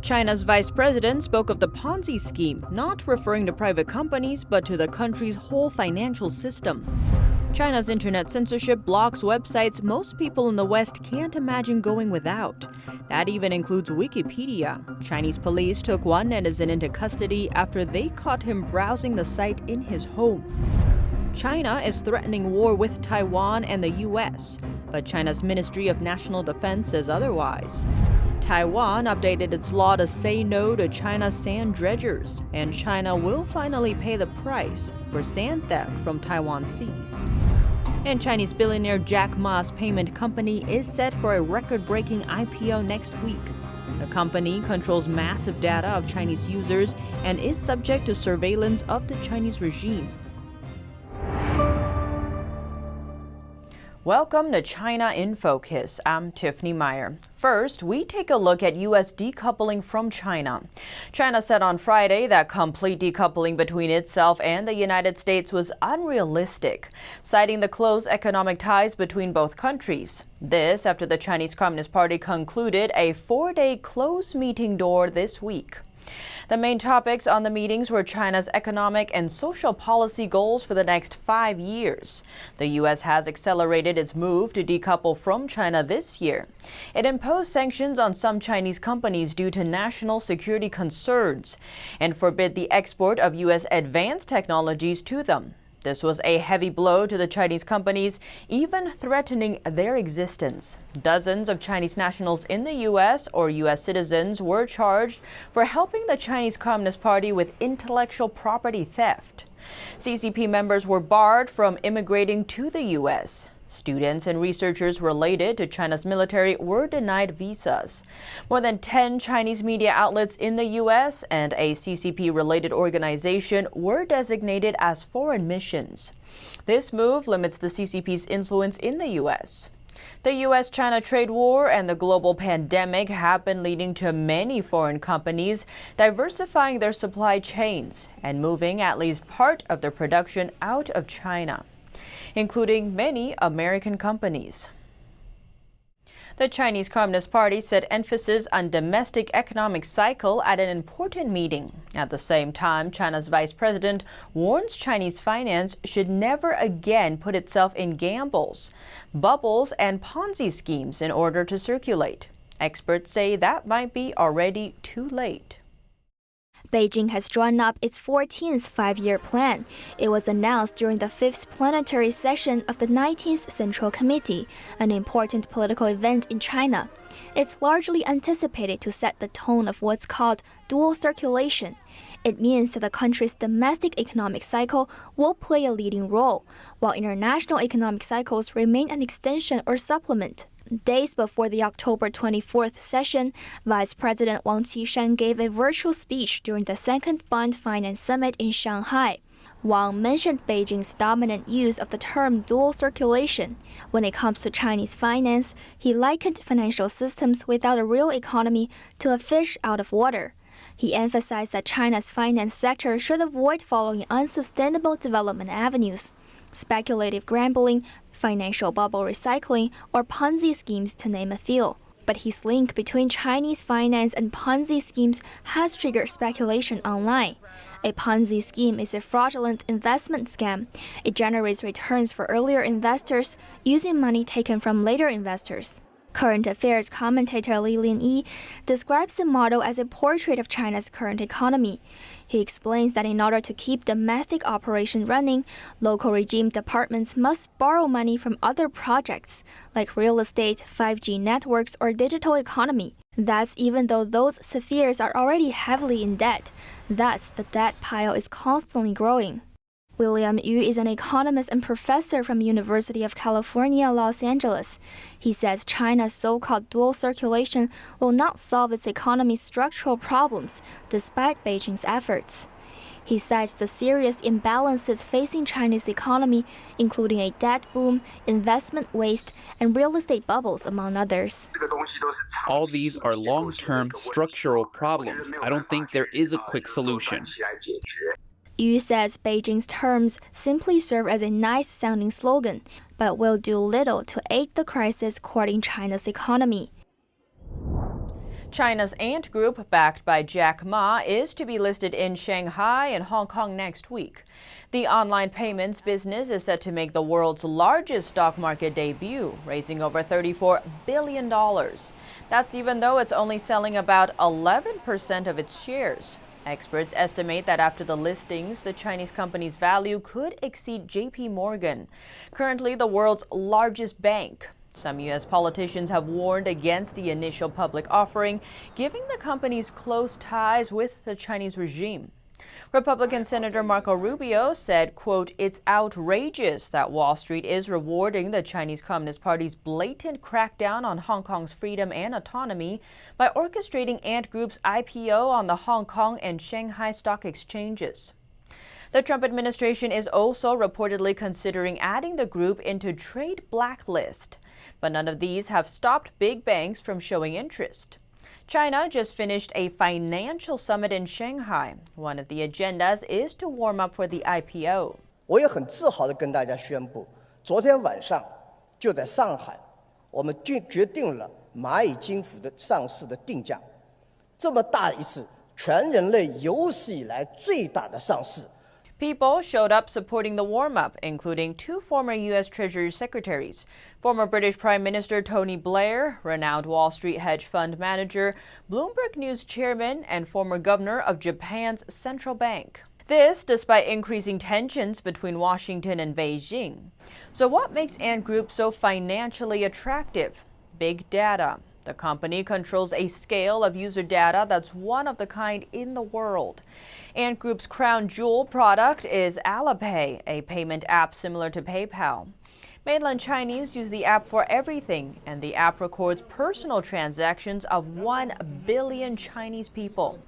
China's vice president spoke of the Ponzi scheme, not referring to private companies but to the country's whole financial system. China's internet censorship blocks websites most people in the West can't imagine going without. That even includes Wikipedia. Chinese police took one netizen into custody after they caught him browsing the site in his home. China is threatening war with Taiwan and the US, but China's Ministry of National Defense says otherwise. Taiwan updated its law to say no to China's sand dredgers, and China will finally pay the price for sand theft from Taiwan seas. And Chinese billionaire Jack Ma's payment company is set for a record-breaking IPO next week. The company controls massive data of Chinese users and is subject to surveillance of the Chinese regime. Welcome to China in Focus. I'm Tiffany Meyer. First, we take a look at U.S. decoupling from China. China said on Friday that complete decoupling between itself and the United States was unrealistic, citing the close economic ties between both countries. This after the Chinese Communist Party concluded a 4-day closed meeting door this week. The main topics on the meetings were China's economic and social policy goals for the next 5 years. The U.S. has accelerated its move to decouple from China this year. It imposed sanctions on some Chinese companies due to national security concerns and forbid the export of U.S. advanced technologies to them. This was a heavy blow to the Chinese companies, even threatening their existence. Dozens of Chinese nationals in the U.S. or U.S. citizens were charged for helping the Chinese Communist Party with intellectual property theft. CCP members were barred from immigrating to the U.S. Students and researchers related to China's military were denied visas. More than 10 Chinese media outlets in the U.S. and a CCP-related organization were designated as foreign missions. This move limits the CCP's influence in the U.S. The U.S.-China trade war and the global pandemic have been leading to many foreign companies diversifying their supply chains and moving at least part of their production out of China, including many American companies. The Chinese Communist Party set emphasis on domestic economic cycle at an important meeting. At the same time, China's vice president warns Chinese finance should never again put itself in gambles, bubbles, and Ponzi schemes in order to circulate. Experts say that might be already too late. Beijing has drawn up its 14th five-year plan. It was announced during the 5th plenary session of the 19th Central Committee, an important political event in China. It's largely anticipated to set the tone of what's called dual circulation. It means that the country's domestic economic cycle will play a leading role, while international economic cycles remain an extension or supplement. Days before the October 24th session, Vice President Wang Qishan gave a virtual speech during the Second Bond Finance Summit in Shanghai. Wang mentioned Beijing's dominant use of the term dual circulation. When it comes to Chinese finance, he likened financial systems without a real economy to a fish out of water. He emphasized that China's finance sector should avoid following unsustainable development avenues, speculative gambling, financial bubble recycling, or Ponzi schemes, to name a few. But his link between Chinese finance and Ponzi schemes has triggered speculation online. A Ponzi scheme is a fraudulent investment scam. It generates returns for earlier investors using money taken from later investors. Current affairs commentator Li Linyi describes the model as a portrait of China's current economy. He explains that in order to keep domestic operation running, local regime departments must borrow money from other projects, like real estate, 5G networks, or digital economy. That's even though those spheres are already heavily in debt. Thus, the debt pile is constantly growing. William Yu is an economist and professor from University of California, Los Angeles. He says China's so-called dual circulation will not solve its economy's structural problems, despite Beijing's efforts. He cites the serious imbalances facing Chinese economy, including a debt boom, investment waste, and real estate bubbles, among others. All these are long-term structural problems. I don't think there is a quick solution. Yu says Beijing's terms simply serve as a nice-sounding slogan, but will do little to aid the crisis courting China's economy. China's Ant Group, backed by Jack Ma, is to be listed in Shanghai and Hong Kong next week. The online payments business is set to make the world's largest stock market debut, raising over $34 billion. That's even though it's only selling about 11% of its shares. Experts estimate that after the listings, the Chinese company's value could exceed JP Morgan, currently the world's largest bank. Some U.S. politicians have warned against the initial public offering, giving the company's close ties with the Chinese regime. Republican Senator Marco Rubio said, quote, "It's outrageous that Wall Street is rewarding the Chinese Communist Party's blatant crackdown on Hong Kong's freedom and autonomy by orchestrating Ant Group's IPO on the Hong Kong and Shanghai stock exchanges." The Trump administration is also reportedly considering adding the group into trade blacklist, but none of these have stopped big banks from showing interest. China just finished a financial summit in Shanghai. One of the agendas is to warm up for the IPO. 我也很自豪地跟大家宣布，昨天晚上就在上海，我们决定了蚂蚁金服的上市的定价，这么大一次全人类有史以来最大的上市。 People showed up supporting the warm-up, including two former U.S. Treasury secretaries, former British Prime Minister Tony Blair, renowned Wall Street hedge fund manager, Bloomberg News chairman, and former governor of Japan's central bank. This despite increasing tensions between Washington and Beijing. So what makes Ant Group so financially attractive? Big data. The company controls a scale of user data that's one of the kind in the world. Ant Group's crown jewel product is Alipay, a payment app similar to PayPal. Mainland Chinese use the app for everything, and the app records personal transactions of 1 billion Chinese people.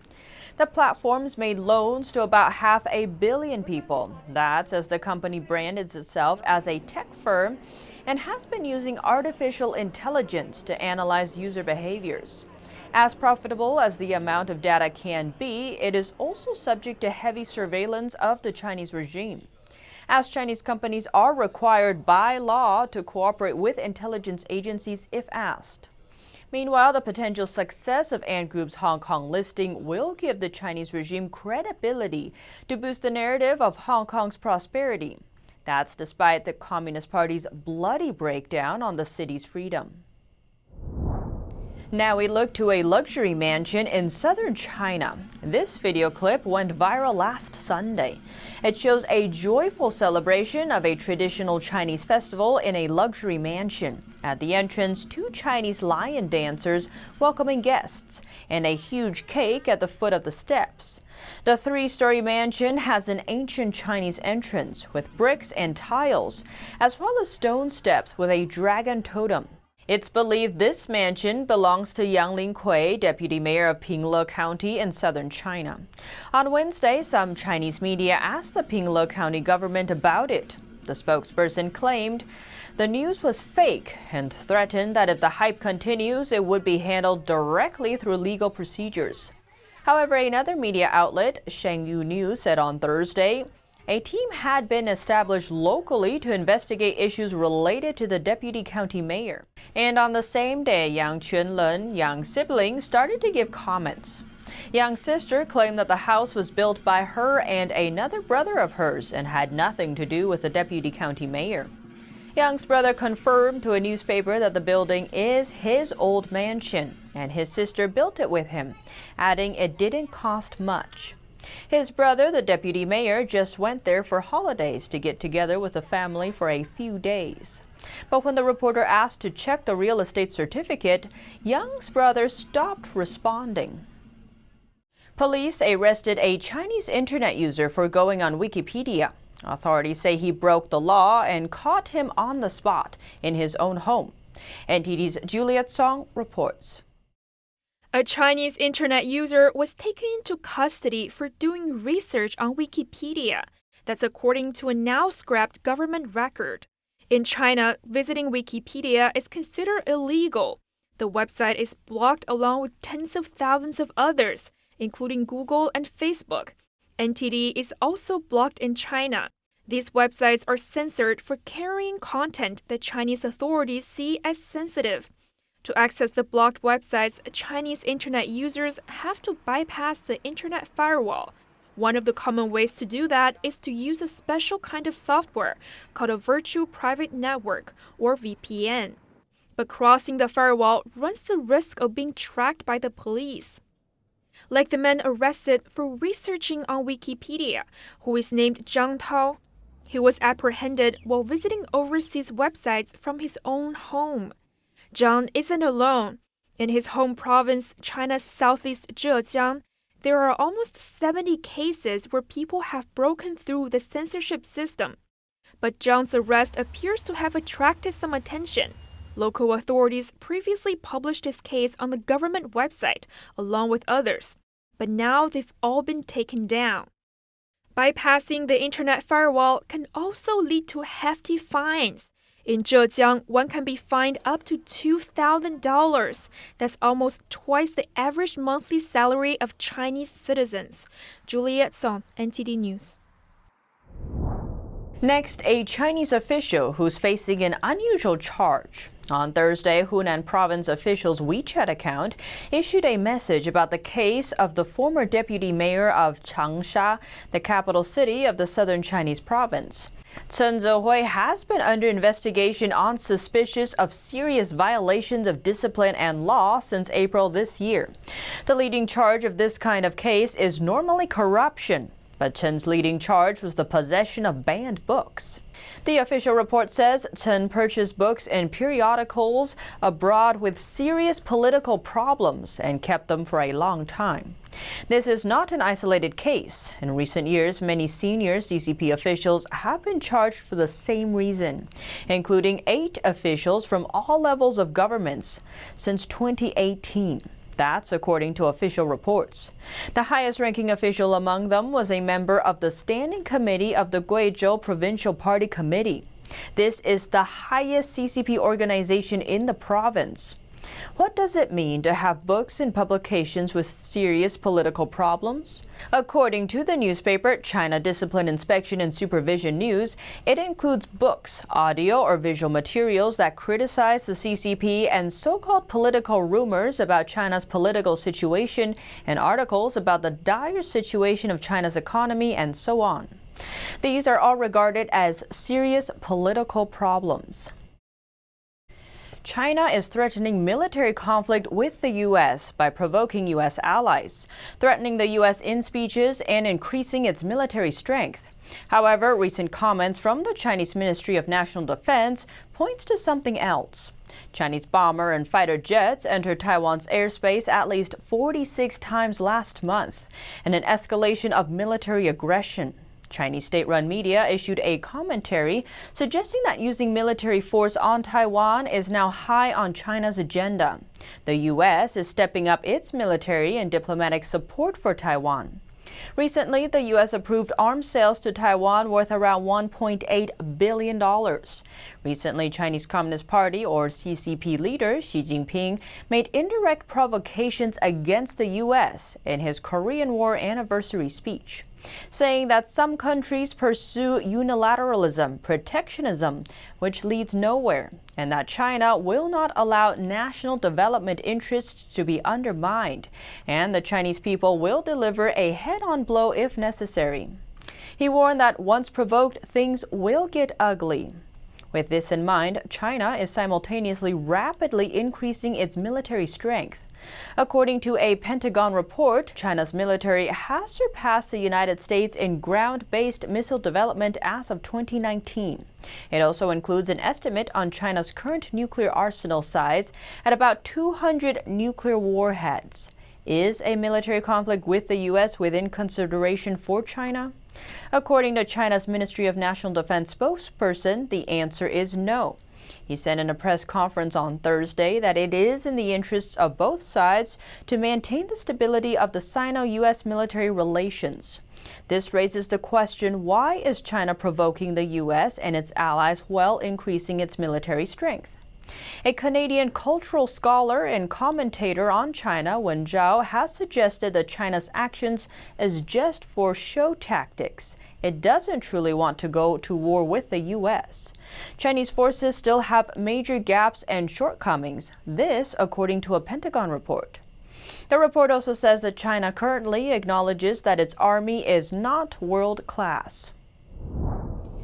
The platform's made loans to about 500 million people. That's as the company branded itself as a tech firm and has been using artificial intelligence to analyze user behaviors. As profitable as the amount of data can be, it is also subject to heavy surveillance of the Chinese regime, as Chinese companies are required by law to cooperate with intelligence agencies if asked. Meanwhile, the potential success of Ant Group's Hong Kong listing will give the Chinese regime credibility to boost the narrative of Hong Kong's prosperity. That's despite the Communist Party's bloody breakdown on the city's freedom. Now we look to a luxury mansion in southern China. This video clip went viral last Sunday. It shows a joyful celebration of a traditional Chinese festival in a luxury mansion. At the entrance, two Chinese lion dancers welcoming guests, and a huge cake at the foot of the steps. The three-story mansion has an ancient Chinese entrance with bricks and tiles, as well as stone steps with a dragon totem. It's believed this mansion belongs to Yang Lingkui, deputy mayor of Pingle County in southern China. On Wednesday, some Chinese media asked the Pingle County government about it. The spokesperson claimed the news was fake and threatened that if the hype continues, it would be handled directly through legal procedures. However, another media outlet, Shengyu News, said on Thursday, a team had been established locally to investigate issues related to the deputy county mayor. And on the same day, Yang Quanlun, Yang's sibling, started to give comments. Yang's sister claimed that the house was built by her and another brother of hers and had nothing to do with the deputy county mayor. Yang's brother confirmed to a newspaper that the building is his old mansion, and his sister built it with him, adding it didn't cost much. His brother, the deputy mayor, just went there for holidays to get together with the family for a few days. But when the reporter asked to check the real estate certificate, Yang's brother stopped responding. Police arrested a Chinese internet user for going on Wikipedia. Authorities say he broke the law and caught him on the spot in his own home. NTD's Juliet Song reports. A Chinese internet user was taken into custody for doing research on Wikipedia. That's according to a now scrapped government record. In China, visiting Wikipedia is considered illegal. The website is blocked along with tens of thousands of others, including Google and Facebook. NTD is also blocked in China. These websites are censored for carrying content that Chinese authorities see as sensitive. To access the blocked websites, Chinese internet users have to bypass the internet firewall. One of the common ways to do that is to use a special kind of software called a virtual private network, or VPN. But crossing the firewall runs the risk of being tracked by the police. Like the man arrested for researching on Wikipedia, who is named Zhang Tao. He was apprehended while visiting overseas websites from his own home. Zhang isn't alone. In his home province, China's southeast Zhejiang, there are almost 70 cases where people have broken through the censorship system. But Zhang's arrest appears to have attracted some attention. Local authorities previously published his case on the government website, along with others. But now they've all been taken down. Bypassing the internet firewall can also lead to hefty fines. In Zhejiang, one can be fined up to $2,000. That's almost twice the average monthly salary of Chinese citizens. Juliet Song, NTD News. Next, a Chinese official who's facing an unusual charge. On Thursday, Hunan province officials' WeChat account issued a message about the case of the former deputy mayor of Changsha, the capital city of the southern Chinese province. Chen Zihui has been under investigation on suspicion of serious violations of discipline and law since April this year. The leading charge of this kind of case is normally corruption, but Chen's leading charge was the possession of banned books. The official report says Chen purchased books and periodicals abroad with serious political problems and kept them for a long time. This is not an isolated case. In recent years, many senior CCP officials have been charged for the same reason, including 8 officials from all levels of governments since 2018. That's according to official reports. The highest-ranking official among them was a member of the Standing Committee of the Guizhou Provincial Party Committee. This is the highest CCP organization in the province. What does it mean to have books and publications with serious political problems? According to the newspaper China Discipline Inspection and Supervision News, it includes books, audio or visual materials that criticize the CCP and so-called political rumors about China's political situation and articles about the dire situation of China's economy and so on. These are all regarded as serious political problems. China is threatening military conflict with the U.S. by provoking U.S. allies, threatening the U.S. in speeches and increasing its military strength. However, recent comments from the Chinese Ministry of National Defense points to something else. Chinese bomber and fighter jets entered Taiwan's airspace at least 46 times last month, in an escalation of military aggression. Chinese state-run media issued a commentary suggesting that using military force on Taiwan is now high on China's agenda. The U.S. is stepping up its military and diplomatic support for Taiwan. Recently, the U.S. approved arms sales to Taiwan worth around $1.8 billion. Recently, Chinese Communist Party, or CCP leader Xi Jinping, made indirect provocations against the U.S. in his Korean War anniversary speech, saying that some countries pursue unilateralism, protectionism, which leads nowhere, and that China will not allow national development interests to be undermined, and the Chinese people will deliver a head-on blow if necessary. He warned that once provoked, things will get ugly. With this in mind, China is simultaneously rapidly increasing its military strength. According to a Pentagon report, China's military has surpassed the United States in ground-based missile development as of 2019. It also includes an estimate on China's current nuclear arsenal size at about 200 nuclear warheads. Is a military conflict with the U.S. within consideration for China? According to China's Ministry of National Defense spokesperson, the answer is no. He said in a press conference on Thursday that it is in the interests of both sides to maintain the stability of the Sino-U.S. military relations. This raises the question, why is China provoking the U.S. and its allies while increasing its military strength? A Canadian cultural scholar and commentator on China, Wen Zhao, has suggested that China's actions is just for show tactics. It doesn't truly want to go to war with the U.S. Chinese forces still have major gaps and shortcomings, this according to a Pentagon report. The report also says that China currently acknowledges that its army is not world-class.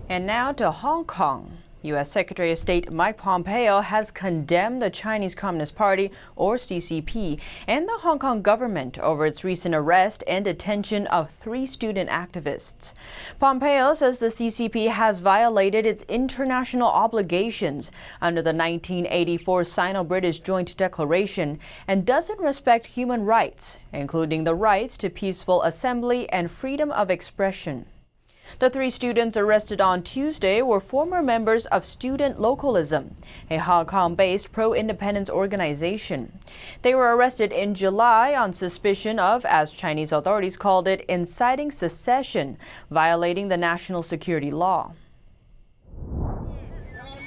And now to Hong Kong. U.S. Secretary of State Mike Pompeo has condemned the Chinese Communist Party, or CCP, and the Hong Kong government over its recent arrest and detention of 3 student activists. Pompeo says the CCP has violated its international obligations under the 1984 Sino-British Joint Declaration and doesn't respect human rights, including the rights to peaceful assembly and freedom of expression. The 3 students arrested on Tuesday were former members of Student Localism, a Hong Kong-based pro-independence organization. They were arrested in July on suspicion of, as Chinese authorities called it, inciting secession, violating the national security law.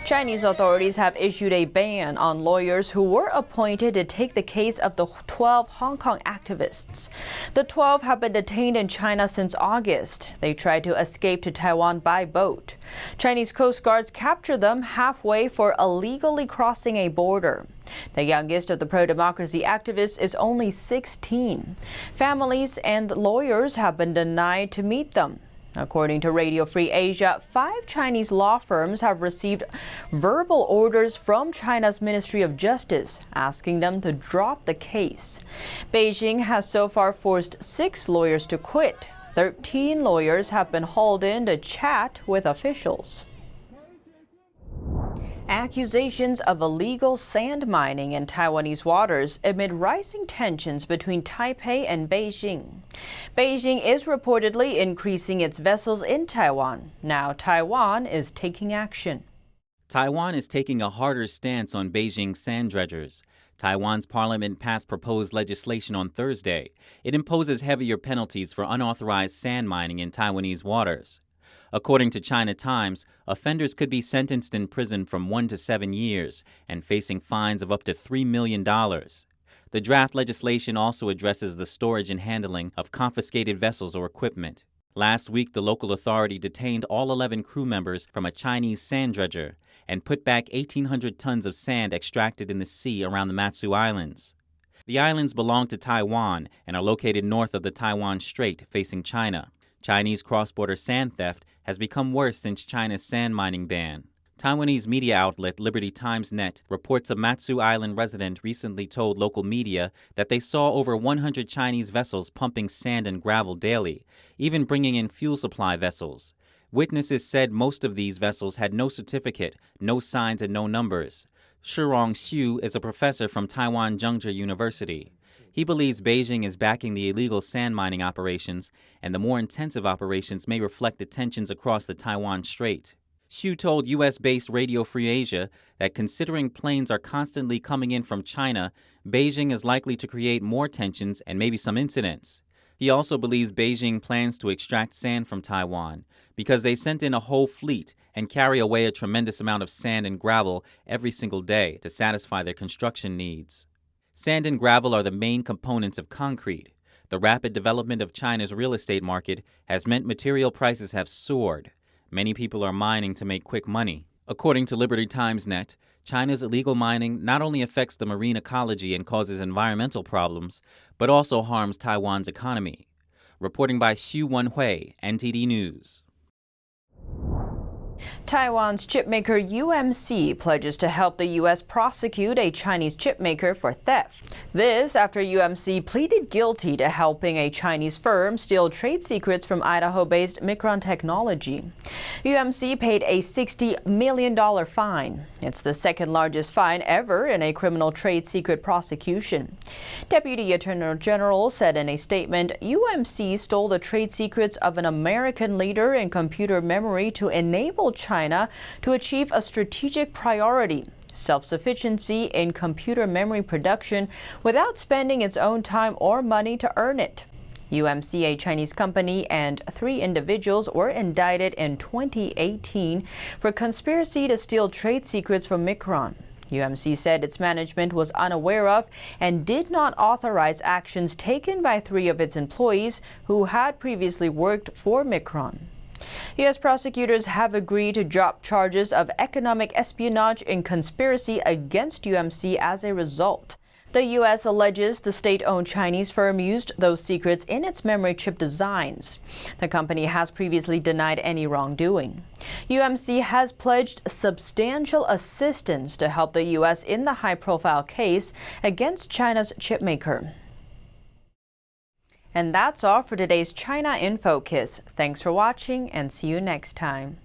Chinese authorities have issued a ban on lawyers who were appointed to take the case of the 12 Hong Kong activists. The 12 have been detained in China since August. They tried to escape to Taiwan by boat. Chinese Coast Guards captured them halfway for illegally crossing a border. The youngest of the pro-democracy activists is only 16. Families and lawyers have been denied to meet them. According to Radio Free Asia, 5 Chinese law firms have received verbal orders from China's Ministry of Justice asking them to drop the case. Beijing has so far forced 6 lawyers to quit. 13 lawyers have been hauled in to chat with officials. Accusations of illegal sand mining in Taiwanese waters amid rising tensions between Taipei and Beijing. Beijing is reportedly increasing its vessels in Taiwan. Now Taiwan is taking action. Taiwan is taking a harder stance on Beijing's sand dredgers. Taiwan's parliament passed proposed legislation on Thursday. It imposes heavier penalties for unauthorized sand mining in Taiwanese waters. According to China Times, offenders could be sentenced in prison from 1 to 7 years and facing fines of up to $3 million. The draft legislation also addresses the storage and handling of confiscated vessels or equipment. Last week, the local authority detained all 11 crew members from a Chinese sand dredger and put back 1,800 tons of sand extracted in the sea around the Matsu Islands. The islands belong to Taiwan and are located north of the Taiwan Strait facing China. Chinese cross-border sand theft has become worse since China's sand mining ban. Taiwanese media outlet Liberty Times Net reports a Matsu Island resident recently told local media that they saw over 100 Chinese vessels pumping sand and gravel daily, even bringing in fuel supply vessels. Witnesses said most of these vessels had no certificate, no signs, and no numbers. Shirong Xu is a professor from Taiwan Zhengzhi University. He believes Beijing is backing the illegal sand mining operations, and the more intensive operations may reflect the tensions across the Taiwan Strait. Xu told U.S.-based Radio Free Asia that considering planes are constantly coming in from China, Beijing is likely to create more tensions and maybe some incidents. He also believes Beijing plans to extract sand from Taiwan because they sent in a whole fleet and carry away a tremendous amount of sand and gravel every single day to satisfy their construction needs. Sand and gravel are the main components of concrete. The rapid development of China's real estate market has meant material prices have soared. Many people are mining to make quick money. According to Liberty Times Net, China's illegal mining not only affects the marine ecology and causes environmental problems, but also harms Taiwan's economy. Reporting by Xu Wenhui, NTD News. Taiwan's chipmaker UMC pledges to help the U.S. prosecute a Chinese chipmaker for theft. This after UMC pleaded guilty to helping a Chinese firm steal trade secrets from Idaho-based Micron Technology. UMC paid a $60 million fine. It's the second largest fine ever in a criminal trade secret prosecution. Deputy Attorney General said in a statement, UMC stole the trade secrets of an American leader in computer memory to enable China to achieve a strategic priority, self-sufficiency in computer memory production, without spending its own time or money to earn it. UMC, a Chinese company, and 3 individuals were indicted in 2018 for conspiracy to steal trade secrets from Micron. UMC said its management was unaware of and did not authorize actions taken by 3 of its employees who had previously worked for Micron. U.S. prosecutors have agreed to drop charges of economic espionage and conspiracy against UMC as a result. The U.S. alleges the state-owned Chinese firm used those secrets in its memory chip designs. The company has previously denied any wrongdoing. UMC has pledged substantial assistance to help the U.S. in the high-profile case against China's chipmaker. And that's all for today's China in Focus. Thanks for watching and see you next time.